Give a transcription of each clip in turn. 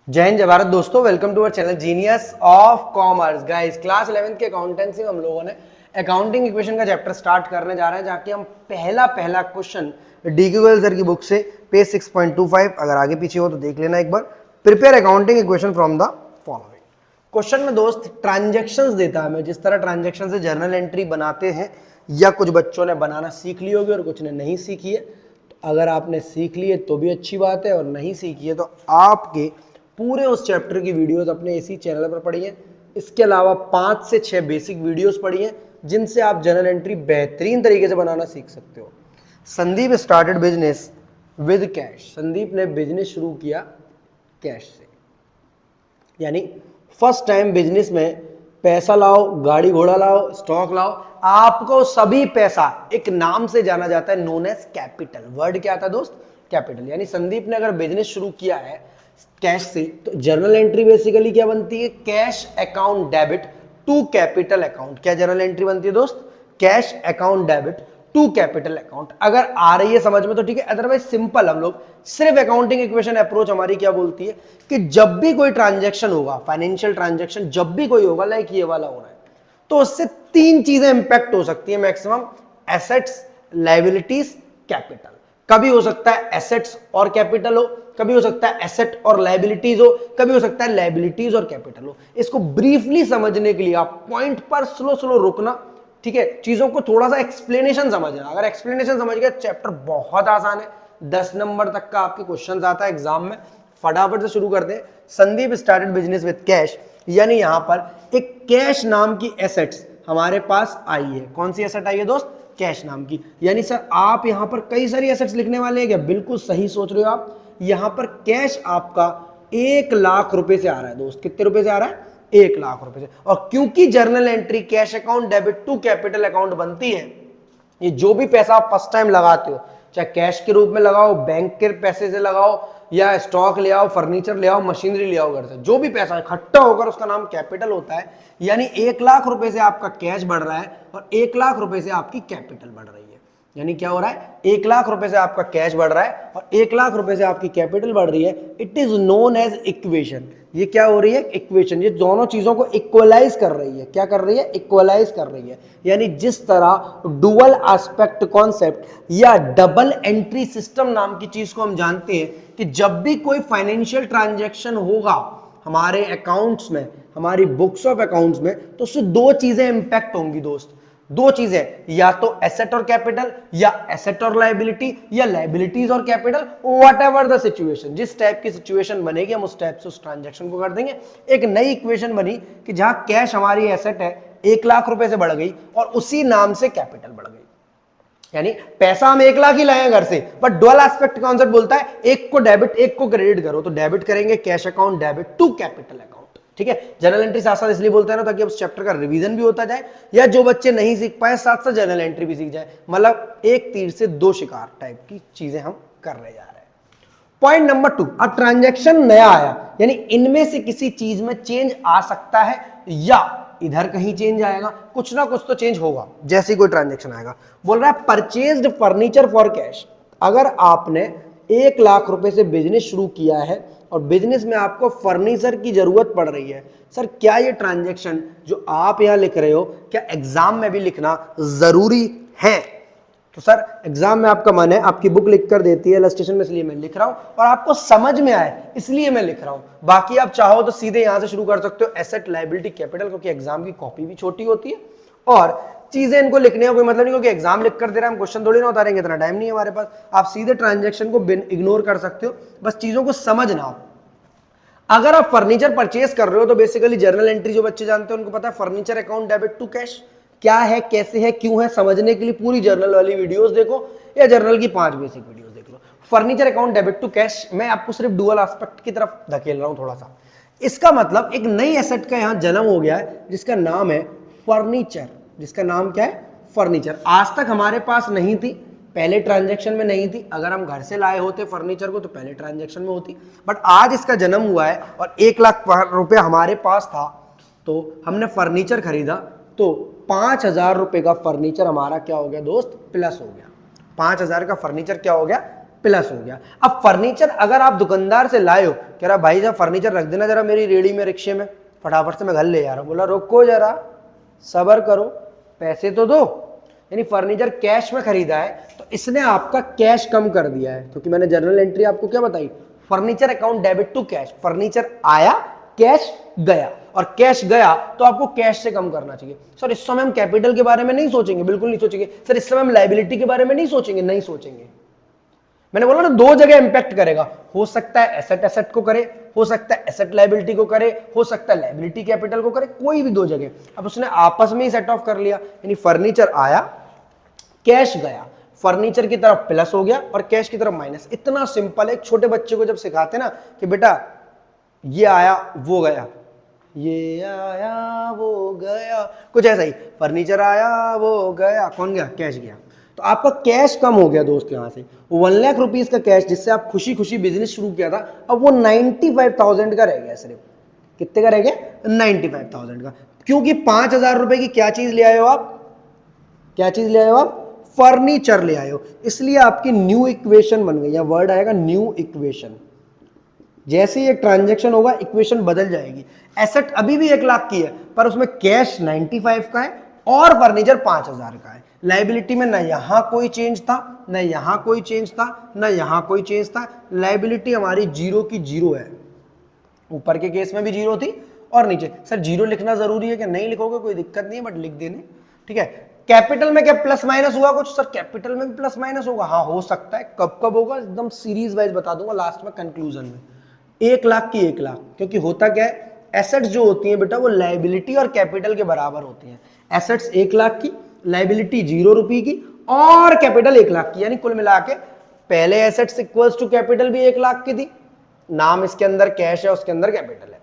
जय हिंद जय भारत दोस्तों, welcome to our channel genius of commerce. Guys class 11th के अकाउंटेंसी में हम लोगों ने अकाउंटिंग इक्वेशन का चैप्टर स्टार्ट करने जा रहे हैं, जाके हम पहला क्वेश्चन डीक्यूएल सर की बुक से पेज 6.25 अगर आगे पीछे हो तो देख लेना एक बार। Prepare accounting equation from the following. Question में दोस्त ट्रांजेक्शन्स देता है हमें, जिस तरह ट्रांजेक्शन से जर्नल एंट्री बनाते हैं या कुछ बच्चों ने बनाना सीख ली होगी और कुछ ने नहीं सीखी है। अगर आपने सीख ली है तो भी अच्छी बात है, और नहीं सीखी है तो आपके पूरे उस चैप्टर की वीडियोस अपने इसी चैनल पर पढ़िए। इसके अलावा 5 से 6 बेसिक वीडियोस पढ़िए जिनसे आप जर्नल एंट्री बेहतरीन तरीके से बनाना सीख सकते हो। Sandeep started business with cash. Sandeep ने बिजनेस शुरू किया कैश से, यानी फर्स्ट टाइम बिजनेस में पैसा लाओ, गाड़ी घोड़ा लाओ, स्टॉक लाओ, आपको सभी पैसा एक नाम से जाना जाता है, नोन एज कैपिटल। वर्ड क्या आता है दोस्त? कैपिटल। यानी संदीप ने अगर बिजनेस शुरू किया है कैश से तो जर्नल एंट्री बेसिकली क्या बनती है? Cash account debit to capital account. क्या जर्नल एंट्री बनती है दोस्त? Cash account debit to capital account. अगर आ रही है समझ में तो ठीक है, अदरवाइज सिंपल हम लोग सिर्फ अकाउंटिंग इक्वेशन अप्रोच हमारी क्या बोलती है कि जब भी कोई ट्रांजैक्शन होगा, फाइनेंशियल ट्रांजैक्शन जब भी कोई होगा, लाइक ये वाला हो रहा है, तो उससे 3 चीजें इंपैक्ट हो सकती है मैक्सिमम: एसेट्स, लायबिलिटीज, कैपिटल। कभी हो सकता है एसेट्स और कैपिटल हो, कभी हो सकता है एसेट और लायबिलिटीज हो, कभी हो सकता है लायबिलिटीज और कैपिटल हो। इसको ब्रीफली समझने के लिए आप पॉइंट पर स्लो स्लो रुकना, ठीक है? चीजों को थोड़ा सा एक्सप्लेनेशन समझना। अगर एक्सप्लेनेशन समझ गए, चैप्टर बहुत आसान है, 10 नंबर तक का आपके क्वेश्चन आता है एग्जाम में। फटाफट से शुरू करते हैं। Sandeep started business with cash, यानी यहां पर एक कैश नाम की एसेट्स हमारे पास आई है। कौन सी एसेट आई है दोस्त? कैश नाम की। यानी सर आप यहां पर कई सारी एसेट्स लिखने वाले हैं क्या? बिल्कुल सही सोच रहे हो आप। यहां पर कैश आपका 1 लाख रुपए से आ रहा है दोस्त। कितने रुपए से आ रहा है? 1 लाख रुपए से। और क्योंकि journal entry cash account debit to capital account बनती है, ये जो भी पैसा आप फर्स्ट टाइम लगाते हो, चाहे कैश के रूप में लगाओ, बैंक के पैसे से लगाओ, या स्टॉक ले आओ, फर्नीचर ले आओ, मशीनरी ले आओ घर से, जो भी पैसा इकट्ठा होकर उसका नाम कैपिटल होता है। यानी 1 लाख रुपए से आपका कैश बढ़ रहा है और 1 लाख रुपए से आपकी कैपिटल बढ़ रही है। यानी क्या हो रहा है? 1 लाख रुपए से आपका कैश बढ़ रहा है और 1 लाख रुपए से आपकी कैपिटल बढ़ रही है। It is known as equation. ये क्या हो रही है? इक्वेशन। ये दोनों चीजों को इक्वलाइज कर रही है। क्या कर रही है? इक्वलाइज कर रही है। यानी जिस तरह डुअल एस्पेक्ट कॉन्सेप्ट या डबल एंट्री सिस्टम नाम की चीज को हम जानते हैं कि जब भी कोई फाइनेंशियल ट्रांजैक्शन होगा हमारे अकाउंट्स में, हमारी बुक्स ऑफ अकाउंट्स में, तो उससे 2 चीजें इंपैक्ट होंगी दोस्त। 2 चीजें, या तो एसेट और कैपिटल, या एसेट और लायबिलिटी, या लायबिलिटीज और capital, what ever the situation. जिस टाइप की सिचुएशन बनेगी हम उस टाइप से उस ट्रांजैक्शन को कर देंगे। एक नई इक्वेशन बनी कि जहां कैश हमारी एसेट है, 1 लाख रुपए से बढ़ गई और उसी नाम से कैपिटल बढ़ गई। यानी पैसा हम 1 लाख ही लाए हैं घर से, बट डुअल एस्पेक्ट कॉन्सेप्ट बोलता है एक को डेबिट एक को क्रेडिट करो, तो डेबिट करेंगे cash account debit to capital account. ठीक है? जनरल एंट्री साथ साथ इसलिए बोलते हैं ना ताकि उस चैप्टर का रिवीजन भी होता जाए, या जो बच्चे नहीं सीख पाए साथ साथ जनरल एंट्री भी सीख जाए। मतलब एक तीर से 2 शिकार टाइप की चीजें हम कर रहे जा रहे हैं। पॉइंट नंबर 2, अब ट्रांजैक्शन नया आया, यानी इनमें से किसी चीज में चेंज आ सकता है या इधर कहीं चेंज आएगा, कुछ ना कुछ तो चेंज होगा जैसे कोई ट्रांजैक्शन आएगा। बोल रहा है परचेज्ड फर्नीचर फॉर कैश। अगर आपने 1 लाख रुपए से बिजनेस शुरू किया है और बिजनेस में आपको फर्नीचर की जरूरत पड़ रही है, सर क्या ये ट्रांजैक्शन जो आप यहां लिख रहे हो क्या एग्जाम में भी लिखना जरूरी है? तो सर एग्जाम में आपका मन है, आपकी बुक लिख कर देती है इलस्ट्रेशन में, इसलिए मैं लिख रहा हूं और आपको समझ में आए इसलिए मैं लिख रहा हूं। बाकी आप चाहो तो सीधे यहां से शुरू कर सकते हो, एसेट लायबिलिटी कैपिटल, क्योंकि एग्जाम की कॉपी भी छोटी होती है और चीजें इनको लिखने का कोई मतलब नहीं, क्योंकि एग्जाम लिख कर दे रहा है, हम क्वेश्चन थोड़ी ना उतारेंगे, इतना टाइम नहीं है हमारे पास। आप सीधे ट्रांजेक्शन को इग्नोर कर सकते हो, बस चीजों को समझना आप। अगर आप फर्नीचर परचेज कर रहे हो तो बेसिकली जर्नल एंट्री जो बच्चे जानते हैं उनको पता है, furniture account debit to cash क्या है, कैसे है, क्यों है, समझने के लिए पूरी जर्नल वाली वीडियोस देखो या जर्नल की 5 बेसिक वीडियोस देख लो। Furniture account debit to cash, मैं आपको सिर्फ डुअल एस्पेक्ट की तरफ धकेल रहा हूं थोड़ा सा। इसका मतलब एक नई एसेट का यहां जन्म हो गया है जिसका नाम है फर्नीचर। जिसका नाम क्या है? फर्नीचर। आज तक हमारे पास नहीं थी, पहले ट्रांजैक्शन में नहीं थी। अगर हम घर से लाए होते फर्नीचर को तो पहले ट्रांजैक्शन में होती, बट आज इसका जन्म हुआ है और 1 लाख रुपए हमारे पास था तो हमने फर्नीचर खरीदा, तो 5,000 रुपए का फर्नीचर हमारा क्या हो गया दोस्त? प्लस हो गया। 5,000 का फर्नीचर क्या हो गया? प्लस हो गया। अब फर्नीचर अगर आप दुकानदार से लाए हो, कह रहा भाई साहब फर्नीचर रख देना जरा मेरी रेडी में, रिक्शे में, फटाफट से मैं घर ले जा रहा हूं। बोला रोको जरा, सबर करो, पैसे तो दो। यानी फर्नीचर कैश में खरीदा है तो इसने आपका कैश कम कर दिया है, क्योंकि मैंने जर्नल एंट्री आपको क्या बताई, furniture account debit to cash, furniture आया कैश गया, और कैश गया तो आपको कैश से कम करना चाहिए। सर इस समय हम कैपिटल के बारे में नहीं सोचेंगे, बिल्कुल नहीं सोचेंगे। सर इस समय हम लायबिलिटी के बारे में नहीं सोचेंगे, नहीं सोचेंगे। मैंने बोला ना दो जगह इंपैक्ट करेगा, हो सकता है एसेट एसेट को करे, हो सकता है एसेट लायबिलिटी को करे, हो सकता है लायबिलिटी कैपिटल को करे, कोई भी दो जगह। अब उसने आपस में ही सेट ऑफ कर लिया, यानी फर्नीचर आया कैश गया, फर्नीचर की तरफ प्लस हो गया और कैश की तरफ माइनस। इतना सिंपल है। एक छोटे बच्चे को जब सिखाते ना कि बेटा ये आया वो गया, ये आया वो गया, कुछ ऐसा ही, फर्नीचर आया वो गया, कौन गया, कैश गया। तो आपका कैश कम हो गया दोस्त, यहां से 1 लाख रुपीस का कैश जिससे आप खुशी खुशी बिजनेस शुरू किया था, अब वो 95,000 का रह गया। सिर्फ कितने का रह गया, 95,000 का। क्योंकि 5,000 रुपए की क्या चीज ले आए हो आप, क्या चीज ले आए हो आप, फर्नीचर ले आए हो, इसलिए आपकी न्यू इक्वेशन बन गई। या वर्ड आएगा न्यू इक्वेशन। जैसे ये ट्रांजैक्शन होगा इक्वेशन बदल जाएगी। एसेट अभी भी 1 लाख की है पर उसमें कैश 95 का है और फर्नीचर 5,000 का है। लायबिलिटी में ना यहां कोई चेंज था, ना यहां कोई चेंज था, ना यहां कोई चेंज था। लायबिलिटी हमारी 0 की 0 है। ऊपर के केस में भी 0 थी और नीचे। सर 0 लिखना जरूरी है कि नहीं लिखोगे कोई दिक्कत नहीं है, बट लिख देने, ठीक है। कैपिटल में क्या प्लस माइनस हुआ कुछ, सर कैपिटल में भी प्लस माइनस होगा, हाँ हो सकता है। कब कब होगा एकदम सीरीज वाइज बता दूंगा लास्ट में कंक्लूजन में। 1 लाख की 1 लाख, क्योंकि होता क्या है, एसेट्स जो होती हैं बेटा वो लायबिलिटी और कैपिटल के बराबर होती हैं। एसेट्स 1 लाख की, लायबिलिटी 0 रुपए की और कैपिटल 1 लाख की, यानी कुल मिला के पहले एसेट्स इक्वल्स टू कैपिटल भी 1 लाख की थी, नाम इसके अंदर कैश है उसके अंदर कैपिटल है।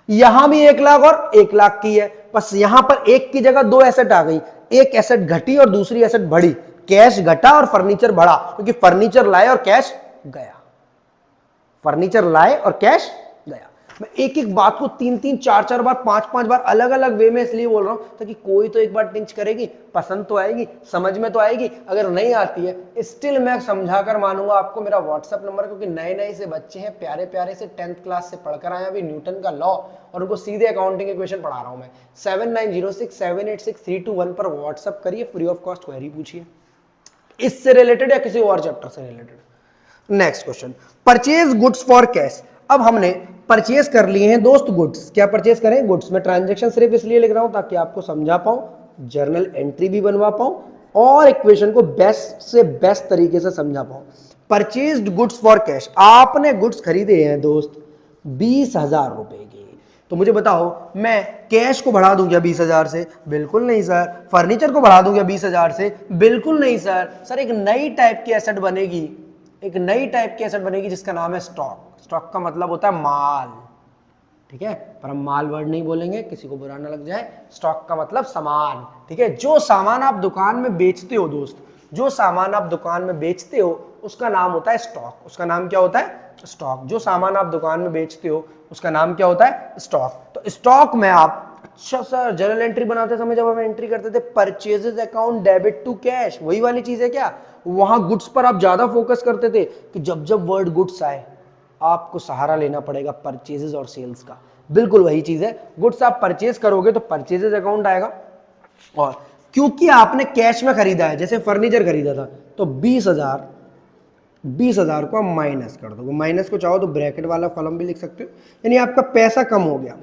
यहां भी 1 लाख और 1 लाख की है, बस यहां पर एक की जगह दो एसेट आ गई, एक एसेट घटी और दूसरी एसेट बढ़ी। कैश घटा और फर्नीचर बढ़ा, क्योंकि फर्नीचर लाए और कैश गया, फर्नीचर लाए और कैश गया। मैं एक एक बात को 3-3, 4-4 बार, 5-5 बार अलग अलग वे में इसलिए बोल रहा हूं ताकि कोई तो एक बार टिंच करेगी, पसंद तो आएगी, समझ में तो आएगी। अगर नहीं आती है स्टिल मैं समझाकर मानूंगा आपको। मेरा व्हाट्सएप नंबर, क्योंकि नए नए से बच्चे हैं, प्यारे प्यारे से 10th क्लास से पढ़कर आए अभी न्यूटन का लॉ, और उनको सीधे अकाउंटिंग इक्वेशन पढ़ा रहा हूं मैं। 7906786321 पर व्हाट्सएप करिए, फ्री ऑफ कॉस्ट क्वेरी पूछिए इससे रिलेटेड या किसी और चैप्टर से related. Next question, purchase goods for cash. अब हमने परचेज कर लिए हैं दोस्त गुड्स। क्या परचेज करें, गुड्स। में ट्रांजैक्शन सिर्फ इसलिए लिख रहा हूं ताकि आपको समझा पाऊं, जर्नल एंट्री भी बनवा पाऊं और इक्वेशन को बेस्ट से बेस्ट तरीके से समझा पाऊं। परचेज्ड गुड्स फॉर कैश, आपने गुड्स खरीदे हैं दोस्त 20,000 रुपए के। तो मुझे बताओ मैं कैश को बढ़ा दूं क्या 20,000 से, बिल्कुल नहीं सर। फर्नीचर को बढ़ा दूं क्या 20,000 से, बिल्कुल नहीं सर। सर एक नई टाइप की एसेट बनेगी, एक नई टाइप की एसेट बनेगी जिसका नाम है स्टॉक। स्टॉक का मतलब होता है माल, ठीक है, पर हम माल वर्ड नहीं बोलेंगे, किसी को बुरा ना लग जाए। स्टॉक का मतलब सामान, ठीक है। जो सामान आप दुकान में बेचते हो दोस्त, जो सामान आप दुकान में बेचते हो उसका नाम होता है स्टॉक। उसका नाम क्या होता है, स्टॉक। जो सामान आप दुकान में बेचते हो उसका नाम क्या होता है, स्टॉक। तो स्टॉक में आप, अच्छा सर जर्नल एंट्री बनाते समय जब हम एंट्री करते थे purchases account debit to cash, वही वाली चीज है क्या। वहां गुड्स पर आप ज्यादा फोकस करते थे कि जब जब वर्ड गुड्स आए आपको सहारा लेना पड़ेगा परचेजेस और सेल्स का। बिल्कुल वही चीज है, गुड्स आप परचेज करोगे तो परचेजेस अकाउंट आएगा, और क्योंकि आपने कैश में खरीदा है, जैसे फर्नीचर खरीदा था तो 20,000 को आप माइनस कर दोगे। माइनस को चाहो तो ब्रैकेट वाला कॉलम भी लिख सकते हो, यानी आपका पैसा कम हो गया।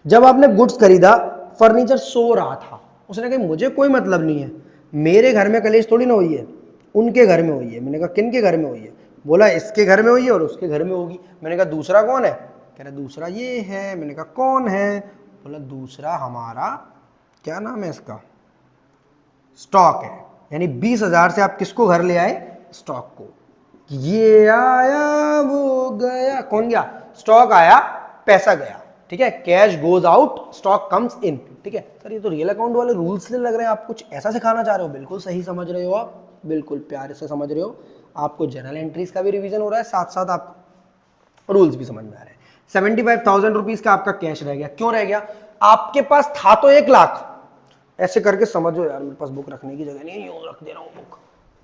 जब आपने गुड्स खरीदा, फर्नीचर सो रहा था, उसने कहा मुझे कोई मतलब नहीं है, मेरे घर में कलेश थोड़ी ना हुई है, उनके घर में हुई है। मैंने कहा किन के घर में हुई है, बोला इसके घर में हुई है और उसके घर में होगी। मैंने कहा दूसरा कौन है, कह रहा दूसरा ये है। मैंने कहा कौन है, बोला दूसरा हमारा, क्या नाम है इसका, स्टॉक है। यानी 20,000 से आप किसको घर ले आए, स्टॉक को। ये आया वो गया, कौन गया, स्टॉक आया पैसा गया, ठीक है। Cash goes out stock comes in, ठीक है। सर ये तो रियल अकाउंट वाले रूल्स से लग रहे हैं, आप कुछ ऐसा सिखाना चाह रहे हो। बिल्कुल सही समझ रहे हो आप, बिल्कुल प्यारे से समझ रहे हो। आपको जर्नल एंट्रीज का भी रिवीजन हो रहा है, साथ साथ आपको रूल्स भी समझ में आ रहे हैं। 75,000 रुपीज का आपका कैश रह गया। क्यों रह गया, आपके पास था तो 1 लाख। ऐसे करके समझो यार, मेरे पास बुक रखने की जगह नहीं है, यूं रख दे रहा हूं बुक।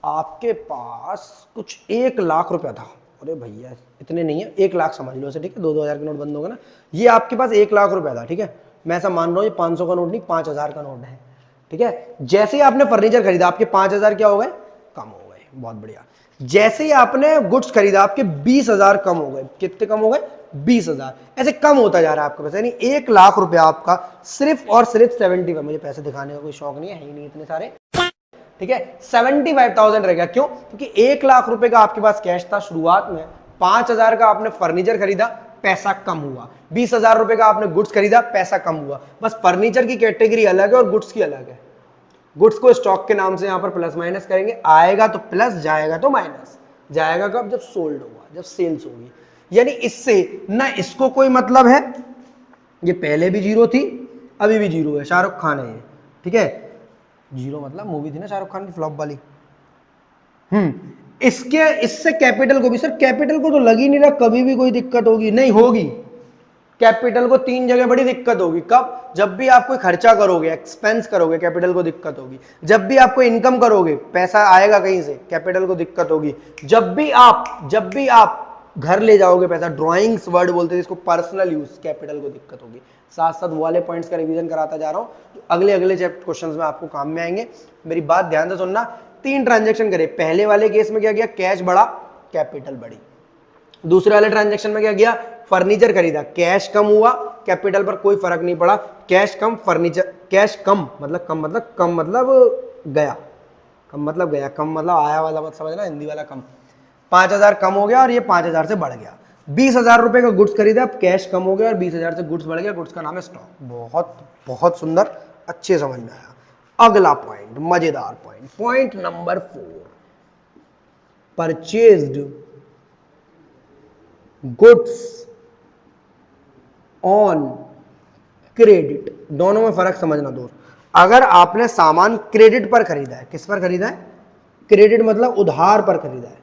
आपके पास कुछ 1 लाख रुपया था। अरे भैया इतने नहीं है, 1 लाख समझ लो इसे, ठीक है, 2-2 हज़ार के नोट बंद होगा ना। ये आपके पास 1 लाख रुपया था, ठीक है, मैं ऐसा मान रहा हूँ ये 500 का नोट नहीं 5,000 का नोट है, ठीक है। जैसे ही आपने फर्नीचर खरीदा आपके 5,000 क्या हो गए, कम हो गए, बहुत बढ़िया। जैसे ही आपने गुड्स खरीदा आपके 20,000 कम हो गए, कितने कम हो गए, 20,000। ऐसे कम होता जा रहा है आपका पैसा, यानी 1 लाख रुपया आपका सिर्फ और सिर्फ 75, मुझे पैसे दिखाने का कोई शौक नहीं है ही नहीं इतने सारे, ठीक है, 75,000 रह गया। क्यों? क्योंकि 1 लाख रुपए का आपके पास कैश था शुरुआत में, 5,000 का आपने फर्नीचर खरीदा, पैसा कम हुआ, 20,000 रुपए का आपने गुड्स खरीदा, पैसा कम हुआ। बस फर्नीचर की कैटेगरी अलग है और गुड्स की अलग है। गुड्स को स्टॉक के नाम से यहां पर प्लस माइनस करेंगे, आएगा तो प्लस, जाएगा तो माइनस। जाएगा कब, जब सोल्ड होगा, जब सेल्स होगी। यानी इससे ना इसको कोई मतलब है, ये पहले भी जीरो थी अभी भी जीरो है, शाहरुख खान है ये, ठीक है, जीरो मतलब मूवी थी ना शाहरुख खान की फ्लॉप वाली। इसके इससे कैपिटल को भी, सर कैपिटल को तो लग ही नहीं रहा कभी भी कोई दिक्कत होगी, नहीं होगी। कैपिटल को 3 जगह बड़ी दिक्कत होगी, कब, जब भी आप कोई खर्चा करोगे, एक्सपेंस करोगे, कैपिटल को दिक्कत होगी। जब भी आप कोई इनकम करोगे, पैसा आएगा कहीं से, कैपिटल को दिक्कत होगी। जब भी आप घर ले जाओगे पैसा, ड्राइंग्स वर्ड बोलते हैं इसको, पर्सनल यूज, कैपिटल को दिक्कत होगी। साथ साथ वो वाले पॉइंट्स का रिवीजन कराता जा रहा हूं, अगले अगले क्वेश्चंस में आपको काम में आएंगे। मेरी बात ध्यान से सुनना। 3 ट्रांजेक्शन करे, पहले वाले केस में क्या किया, कैश बढ़ा कैपिटल बढ़ी। दूसरे वाले ट्रांजेक्शन में क्या किया, फर्नीचर खरीदा, कैश कम हुआ, कैपिटल पर कोई फर्क नहीं पड़ा, कैश कम, फर्नीचर, कैश कम मतलब गया, कम मतलब गया, कम मतलब आया वाला मत समझना, हिंदी वाला कम। 5,000 कम हो गया और ये 5,000 से बढ़ गया। 20,000 रुपए का गुड्स खरीदा, अब कैश कम हो गया और 20,000 से गुड्स बढ़ गया, गुड्स का नाम है स्टॉक। बहुत बहुत सुंदर, अच्छे समझ में आया। अगला पॉइंट, मजेदार point, point number 4, purchased goods on credit. दोनों में फर्क समझना दोस्त। अगर आपने सामान क्रेडिट पर खरीदा है, किस पर खरीदा है, क्रेडिट मतलब उधार पर खरीदा है,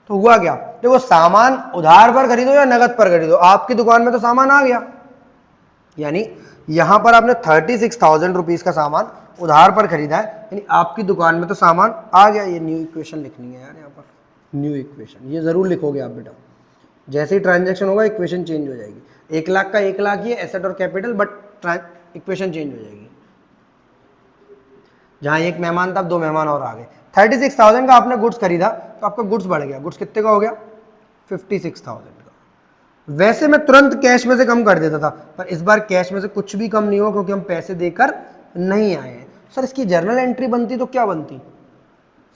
तो हुआ क्या, देखो सामान उधार पर खरीदो या नगद पर खरीदो, आपकी दुकान में तो सामान आ गया, यानी यहां पर आपने 36,000 रुपीज का सामान उधार पर खरीदा है, यानी आपकी दुकान में तो सामान आ गया। ये न्यू इक्वेशन लिखनी है यार, यहाँ पर न्यू इक्वेशन ये जरूर लिखोगे आप बेटा। जैसे ही ट्रांजैक्शन होगा इक्वेशन चेंज हो जाएगी। 1 लाख का 1 लाख ही है, एसेट और कैपिटल, बट इक्वेशन चेंज हो जाएगी। जहां एक मेहमान था, 2 मेहमान और आ गए। 36,000 का आपने गुड्स खरीदा, तो आपका गुड्स बढ़ गया। गुड्स कितने का हो गया, 56,000 का। वैसे मैं तुरंत कैश में से कम कर देता था, पर इस बार कैश में से कुछ भी कम नहीं हुआ, क्योंकि हम पैसे देकर नहीं आए हैं। सर इसकी जर्नल एंट्री बनती तो क्या बनती,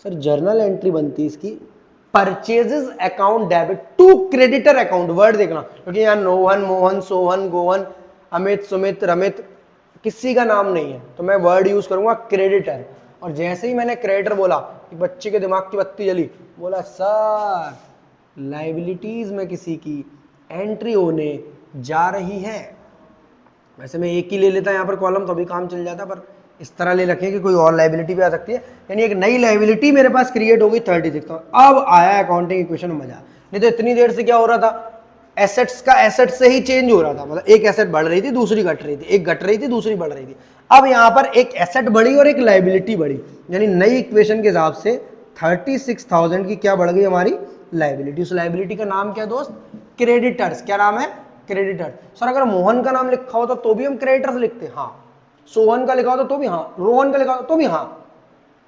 सर जर्नल एंट्री बनती इसकी, purchases account debit to creditor account. Word देखना, क्योंकि यहाँ नोहन, मोहन, सोहन, गोहन, अमित, सुमित, रमित, किसी का नाम नहीं है, तो मैं वर्ड यूज करूंगा क्रेडिटर। और जैसे ही मैंने क्रेडिटर बोला, एक बच्चे के दिमाग की बत्ती जली, बोला सर लाइबिलिटीज में किसी की एंट्री होने जा रही है। वैसे मैं एक ही ले लेता यहाँ पर कॉलम तो अभी काम चल जाता, पर इस तरह ले रखें कि कोई और लाइबिलिटी भी आ सकती है, यानी एक नई लाइबिलिटी मेरे पास क्रिएट होगी 36। अब आया अकाउंटिंग इक्वेशन में मजा। नहीं तो इतनी देर से क्या हो रहा था, एसेट्स का एसेट से ही चेंज हो रहा था, मतलब एक एसेट बढ़ रही थी दूसरी घट रही थी, एक घट रही थी दूसरी बढ़ रही थी। अब यहाँ पर एक एसेट बढ़ी और एक लाइबिलिटी बढ़ी, यानी नई इक्वेशन के हिसाब से 36,000 की क्या बढ़ गई, हमारी लाइबिलिटी। उस लाइबिलिटी का नाम क्या दोस्त, क्रेडिटर्स। क्या नाम है, क्रेडिटर। सर अगर मोहन का नाम लिखा होता तो भी हम क्रेडिटर्स लिखते, हाँ। सोहन का लिखा होता तो भी हाँ, रोहन का लिखा होता तो भी हाँ।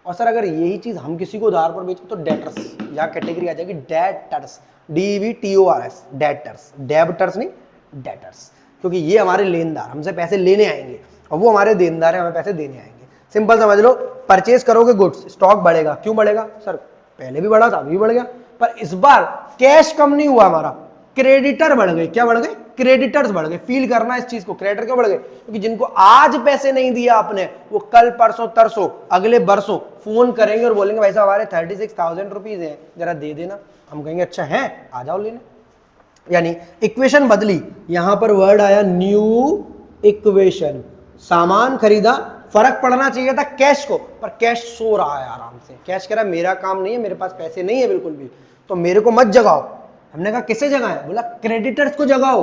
और सर अगर यही चीज हम किसी को उधार पर बेचें तो डेटर्स, यहाँ कैटेगरी आ जाएगी डेटर्स, DEBTORS, डेटर्स, डेबिटर्स नहीं डेटर्स, क्योंकि ये हमारे लेनदार हमसे पैसे लेने आएंगे और वो हमारे देनदार है, हमें पैसे देने आएंगे। सिंपल समझ लो, परचेज करोगे गुड्स, स्टॉक बढ़ेगा। क्यों बढ़ेगा, सर पहले भी बढ़ा था अभी भी बढ़ गया, पर इस बार कैश कम नहीं हुआ हमारा, क्रेडिटर बढ़ गए। क्या बढ़ गए, क्रेडिटर्स बढ़ गए। फील करना इस चीज को, क्रेडिटर क्यों बढ़ गए, क्योंकि जिनको आज पैसे नहीं दिया आपने, वो कल परसों तरसों अगले बरसों फोन करेंगे और बोलेंगे भाई साहब हमारे 36,000 रुपीज है, जरा दे देना। हम कहेंगे अच्छा है, आ जाओ लेने। यानी इक्वेशन बदली, यहां पर वर्ड आया न्यू इक्वेशन। सामान खरीदा, फर्क पड़ना चाहिए था कैश को, पर कैश सो रहा है आराम से। कैश कह रहा मेरा काम नहीं है, मेरे पास पैसे नहीं है बिल्कुल भी, तो मेरे को मत जगाओ। हमने कहा किसे जगाएं, बोला क्रेडिटर्स को जगाओ,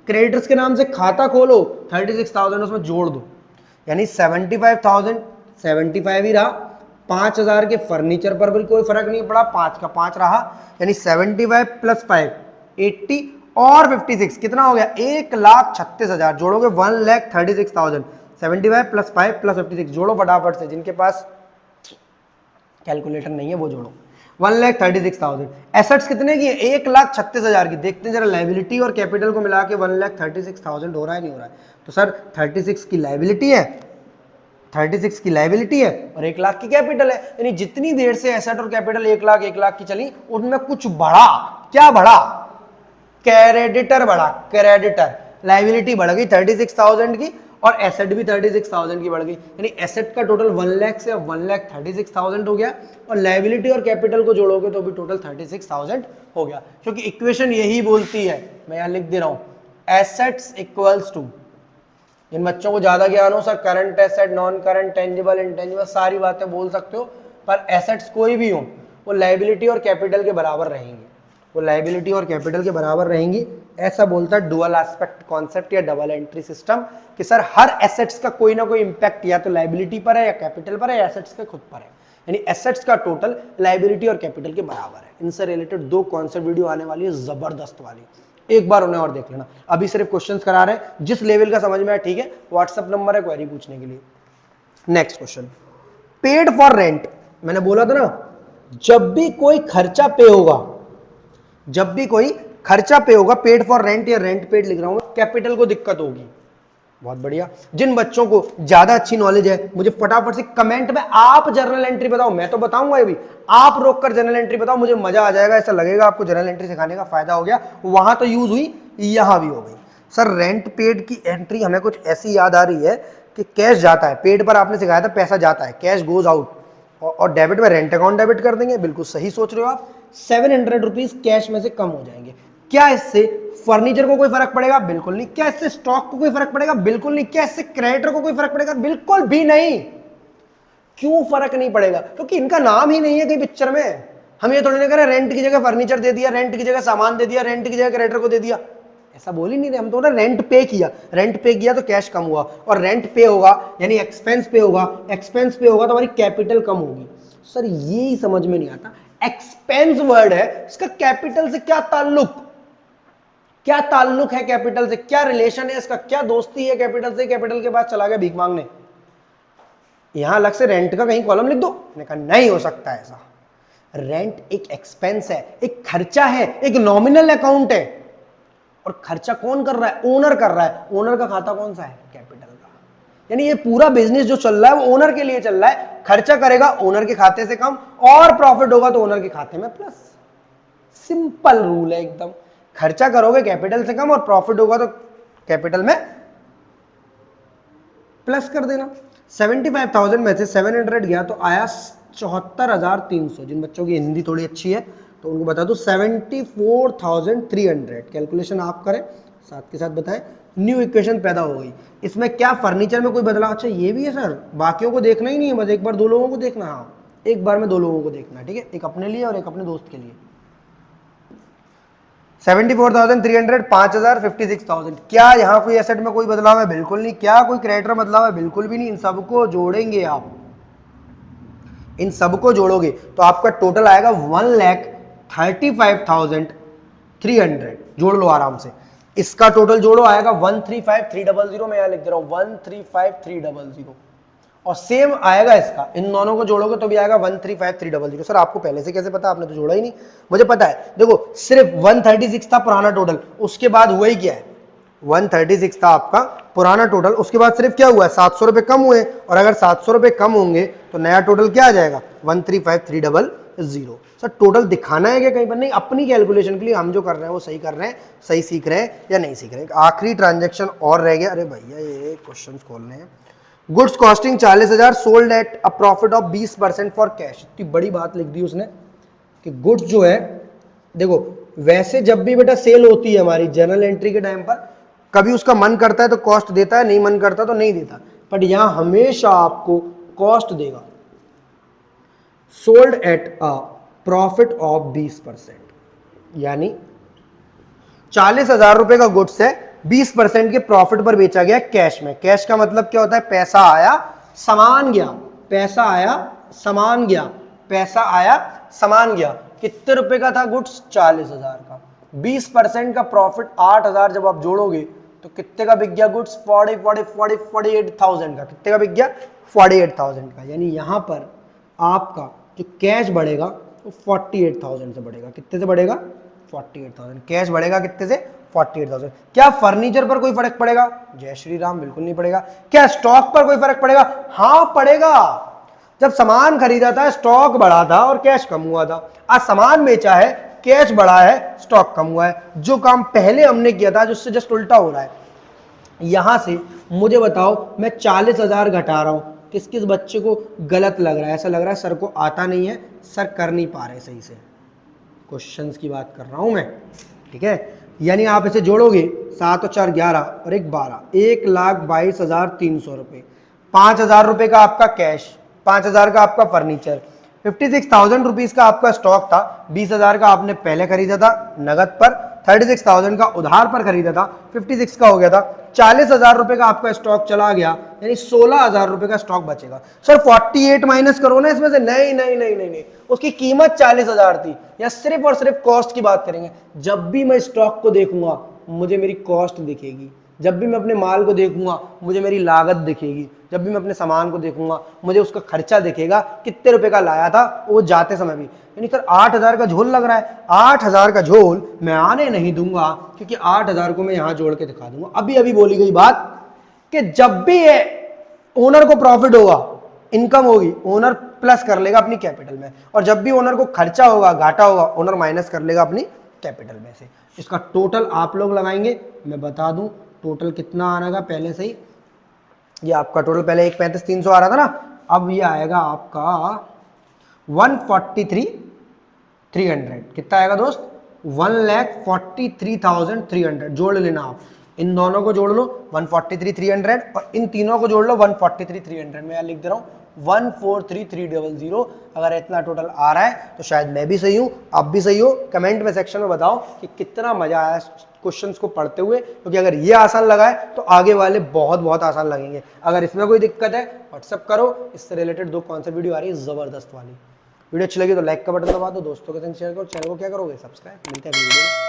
क्रेडिटर्स के नाम से खाता खोलो, 36,000 उसमें जोड़ दो। यानी 75,000, 75 ही रहा, 5,000 के फर्नीचर पर भी कोई फर्क नहीं पड़ा, 5 का 5 रहा, यानी 75 प्लस 5 80 और 56 कितना हो गया 1,36,000। जोड़ोगे 1,36,000, 75 प्लस 5 प्लस 56 जोड़ो फटाफट से, जिनके पास कैलकुलेटर नहीं है वो जोड़ो। 1,36,000 एसेट्स कितने की है 1,36,000 की। देखते हैं जरा लायबिलिटी और कैपिटल को मिला के 1,36,000 हो रहा है नहीं हो रहा है। तो सर 36 की लायबिलिटी है, 36 की लायबिलिटी है और 1 लाख की कैपिटल है, यानी जितनी देर से एसेट और कैपिटल 1 लाख की चली उनमें कुछ बढ़ा। क्या बढ़ा? क्रेडिटर बढ़ा, क्रेडिटर। लायबिलिटी बढ़ गई 36,000 की और एसेट भी 36,000 की बढ़ गई, यानी एसेट का टोटल 1 लाख से 1,36,000 हो गया और लायबिलिटी और कैपिटल को जोड़ोगे तो भी टोटल 36,000 हो गया। क्योंकि इक्वेशन यही बोलती है, मैं यहां लिख दे रहा हूं एसेट्स इक्वल्स टू, जिन बच्चों को ज्यादा ज्ञान हो sir current asset, non current, tangible, intangible सारी बातें बोल सकते हो, पर एसेट्स कोई भी हो वो लायबिलिटी और कैपिटल के बराबर रहेंगी, वो लायबिलिटी और कैपिटल के बराबर रहेंगी। ऐसा बोलता है डुअल एस्पेक्ट कॉन्सेप्ट या डबल एंट्री सिस्टम कि सर हर एसेट्स का कोई ना कोई इंपैक्ट या तो लायबिलिटी पर है या कैपिटल पर है या एसेट्स के खुद पर है, यानी एसेट्स का टोटल लायबिलिटी और कैपिटल के बराबर है। इनसे रिलेटेड 2 कॉन्सेप्ट वीडियो आने वाली है जबरदस्त वाली, एक बार उन्हें और देख लेना। अभी सिर्फ क्वेश्चंस करा रहे हैं, जिस लेवल का समझ में आया ठीक है, व्हाट्सएप नंबर है क्वेरी पूछने के लिए। Next question, paid for rent. मैंने बोला था ना जब भी कोई खर्चा पे होगा, जब भी कोई खर्चा पे होगा, पेड फॉर रेंट या रेंट पेड लिख रहा हूं, कैपिटल को दिक्कत होगी। बहुत बढ़िया, जिन बच्चों को ज्यादा अच्छी नॉलेज है मुझे फटाफट से कमेंट में आप जर्नल एंट्री बताओ, मैं तो बताऊंगा ये भी, आप रोक कर जर्नल एंट्री बताओ, मुझे मजा आ जाएगा, ऐसा लगेगा आपको जर्नल एंट्री सिखाने का फायदा हो गया। वहां तो यूज हुई, यहां भी हो गई। सर रेंट पेड की एंट्री हमें कुछ ऐसी याद आ रही है कि कैश जाता है, पेड पर आपने सिखाया था पैसा जाता है, कैश गोज आउट, और डेबिट में रेंट अकाउंट डेबिट कर देंगे। बिल्कुल सही सोच रहे हो आप, 700 रुपीज कैश में से कम हो जाएंगे। क्या इससे फर्नीचर को कोई फर्क पड़ेगा? बिल्कुल नहीं। क्या इससे स्टॉक को कोई फर्क पड़ेगा? बिल्कुल नहीं। क्या इससे क्रेडिटर को कोई फर्क पड़ेगा? बिल्कुल भी नहीं। क्यों फर्क नहीं पड़ेगा? क्योंकि इनका नाम ही नहीं है कहीं पिक्चर में। हम ये थोड़ी ना करें रेंट की जगह फर्नीचर दे दिया, रेंट की जगह सामान दे दिया, रेंट की जगह क्रेडिटर को दे दिया, ऐसा बोल ही नहीं रहे हम तो ना। रेंट पे किया, रेंट पे किया तो कैश कम हुआ, और रेंट पे होगा यानी एक्सपेंस पे होगा, एक्सपेंस पे होगा तो हमारी कैपिटल कम होगी। सर ये ही समझ में नहीं आता, एक्सपेंस वर्ड है, इसका कैपिटल से क्या ताल्लुक, क्या ताल्लुक है कैपिटल से, क्या रिलेशन है इसका, क्या दोस्ती है कैपिटल से? कैपिटल के पास चला गया भीख मांगने, यहां अलग से रेंट का कहीं कॉलम लिख दो। मैंने कहा नहीं हो सकता ऐसा। रेंट एक एक्सपेंस है, एक खर्चा है, एक नॉमिनल अकाउंट है, और खर्चा कौन कर रहा है? ओनर कर रहा है। ओनर का खाता कौन सा है? कैपिटल का। यानी ये पूरा बिजनेस जो चल रहा है वो ओनर के लिए चल रहा है। खर्चा करेगा ओनर के खाते से कम, और प्रॉफिट होगा तो ओनर के खाते में प्लस। सिंपल रूल है एकदम। खर्चा करोगे कैपिटल से कम और प्रॉफिट होगा तो कैपिटल में प्लस कर देना। 75,000 में से 700 गया तो आया 74,300। जिन बच्चों की हिंदी थोड़ी अच्छी है तो उनको बता दो 74,300। कैलकुलेशन आप करें, साथ के साथ बताएं। न्यू इक्वेशन पैदा हो गई। इसमें क्या फर्नीचर में कोई बदलाव? अच्छा ये भी है सर, बाकियों को देखना ही नहीं है, बस एक बार 2 लोगों को देखना। हाँ एक बार में 2 लोगों को देखना, ठीक है, एक अपने लिए और एक अपने दोस्त के लिए। 74,300, 5,000, 56,000। क्या यहाँ कोई एसेट में कोई बदलाव है? बिल्कुल नहीं। क्या कोई क्रेडिटर बदलाव है? बिल्कुल भी नहीं। इन सबको जोड़ेंगे आप, इन सबको जोड़ोगे तो आपका टोटल आएगा 1,35,300। जोड़ लो आराम से, इसका टोटल जोड़ो आएगा 135,300। मैं यहां लिख दे रहा हूं 135,300, और सेम आएगा इसका, इन दोनों को जोड़ोगे तो भी आएगा 135,300। सर आपको पहले से कैसे पता? आपने तो जोड़ा ही नहीं। मुझे पता है, देखो सिर्फ 136 था पुराना टोटल, उसके बाद हुआ ही क्या है? 136 था आपका पुराना टोटल, उसके बाद सिर्फ क्या हुआ है? 700 रुपए कम हुए, और अगर 700 रुपए कम होंगे तो नया टोटल क्या आ जाएगा? 135,300। सर टोटल दिखाना है क्या कहीं पर? नहीं, अपनी कैलकुलेशन के लिए हम जो कर रहे हैं वो सही कर रहे हैं, सही सीख रहे हैं या नहीं सीख रहे हैं। आखिरी ट्रांजेक्शन और रह गया। अरे भैया ये क्वेश्चन खोलने हैं। Goods costing 40,000, sold at a profit of 20% for cash. इतनी बड़ी बात लिख दी उसने कि गुड्स जो है, देखो वैसे जब भी बेटा सेल होती है हमारी जर्नल एंट्री के टाइम पर, कभी उसका मन करता है तो कॉस्ट देता है, नहीं मन करता तो नहीं देता, बट यहां हमेशा आपको कॉस्ट देगा। Sold at a profit of 20%, यानी 40,000 रुपए का गुड्स है, 20% के प्रॉफिट पर बेचा गया कैश में। कैश का मतलब क्या होता है? पैसा आया, सामान गया, पैसा आया, सामान गया, पैसा आया सामान गया, कितने रुपए का था गुड्स? 40,000 का। 20% का प्रॉफिट 8,000 जब आप जोड़ोगे तो कितने का बिक गया गुड्स? 48,000 का। कितने का बिक गया? 48,000 का। यानी यहां पर आपका जो कैश बढ़ेगा वो 48,000 से बढ़ेगा। कितने से बढ़ेगा? 48,000। कैश बढ़ेगा कितने से? 48,000। क्या फर्नीचर पर कोई फर्क पड़ेगा? जय श्री राम, बिल्कुल नहीं पड़ेगा। क्या स्टॉक पर कोई फर्क पड़ेगा? हाँ पड़ेगा। जब सामान खरीदा था स्टॉक बढ़ा था और कैश कम हुआ था। आज सामान बेचा है, कैश बढ़ा है, स्टॉक कम हुआ है। जो काम पहले हमने किया था उससे जस्ट उल्टा हो रहा है। यहां से मुझे बताओ, मैं 40,000 घटा रहा हूं, किस किस बच्चे को गलत लग रहा है? ऐसा लग रहा है सर को आता नहीं है, सर कर नहीं पा रहे सही से। क्वेश्चंस की बात कर रहा हूं मैं, ठीक है। यानी आप इसे जोड़ोगे, 7 और 4 11 और 1 12, 1,22,300 रुपए। 5,000 रुपए का आपका कैश, 5,000 का आपका फर्नीचर, 56,000 रुपीज का आपका स्टॉक था, 20,000 का आपने पहले खरीदा था नगद पर, 36,000 का उधार पर खरीदा था, 56 का हो गया था, 40,000 रुपए का आपका स्टॉक चला गया, यानी 16,000 रुपए का स्टॉक बचेगा। सर 48 माइनस करो ना इसमें से। नहीं नहीं नहीं नहीं नहीं, उसकी कीमत 40,000 थी। या सिर्फ और सिर्फ कॉस्ट की बात करेंगे। जब भी मैं स्टॉक को देखूंगा मुझे मेरी कॉस्ट दिखेगी, जब भी मैं अपने माल को देखूंगा मुझे मेरी लागत दिखेगी, जब भी मैं अपने सामान को देखूंगा मुझे उसका खर्चा दिखेगा, कितने रुपए का लाया था वो जाते समय भी। यानी सर 8,000 का झोल लग रहा है, 8,000 का झोल मैं आने नहीं दूंगा, क्योंकि 8,000 को मैं यहां जोड़ के दिखा दूंगा। अभी अभी बोली गई बात कि जब भी ये ओनर को प्रॉफिट होगा, इनकम होगी, ओनर प्लस कर लेगा अपनी कैपिटल में, और जब भी ओनर को खर्चा होगा, घाटा होगा, ओनर माइनस कर लेगा अपनी कैपिटल में से। इसका टोटल आप लोग लगाएंगे, मैं बता दूं टोटल कितना आएगा पहले से ही। ये आपका टोटल पहले 1,35,300 आ रहा था ना, अब ये आएगा आपका 143,300। कितना आएगा दोस्त? 1,43,300। जोड़ लेना आप, इन दोनों को जोड़ लो 143,300 और इन तीनों को जोड़ लो 143,300। मैं लिख दे रहा हूं 143,300। अगर इतना टोटल आ रहा है तो शायद मैं भी सही हूं, आप भी सही हो। कमेंट में सेक्शन में बताओ कि कितना मजा आया क्वेश्चंस को पढ़ते हुए, क्योंकि अगर ये आसान लगा है तो आगे वाले बहुत बहुत आसान लगेंगे। अगर इसमें कोई दिक्कत है व्हाट्सअप करो, इससे रिलेटेड 2 कौन सा वीडियो आ रही है जबरदस्त वाली। वीडियो अच्छी लगी तो लाइक का बटन दबा दो, दोस्तों के साथ शेयर करो, चैनल को क्या करोगे? सब्सक्राइब। मिलते हैं अगली वीडियो में।